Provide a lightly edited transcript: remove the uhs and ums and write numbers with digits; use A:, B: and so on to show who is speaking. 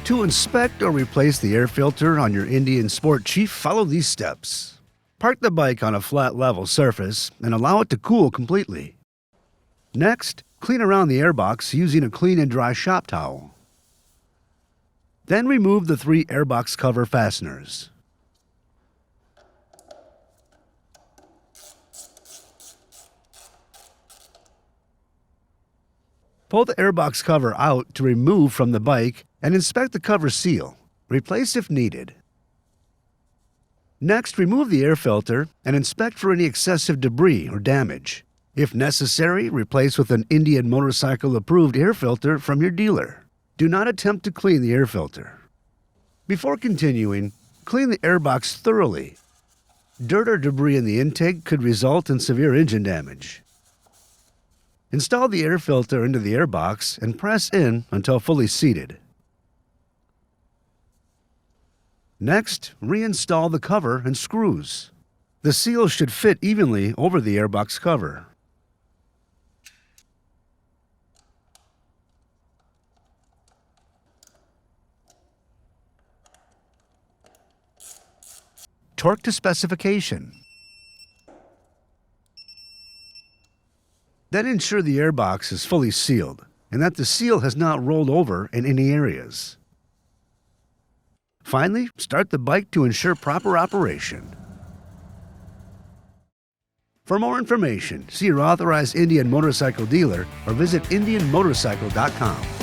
A: To inspect or replace the air filter on your Indian Sport Chief, follow these steps. Park the bike on a flat, level surface and allow it to cool completely. Next, clean around the airbox using a clean and dry shop towel. Then remove the 3 airbox cover fasteners. Pull the airbox cover out to remove from the bike and inspect the cover seal. Replace if needed. Next, remove the air filter and inspect for any excessive debris or damage. If necessary, replace with an Indian Motorcycle approved air filter from your dealer. Do not attempt to clean the air filter. Before continuing, clean the airbox thoroughly. Dirt or debris in the intake could result in severe engine damage. Install the air filter into the airbox and press in until fully seated. Next, reinstall the cover and screws. The seal should fit evenly over the airbox cover. Torque to specification. Then ensure the airbox is fully sealed and that the seal has not rolled over in any areas. Finally, start the bike to ensure proper operation. For more information, see your authorized Indian Motorcycle dealer or visit indianmotorcycle.com.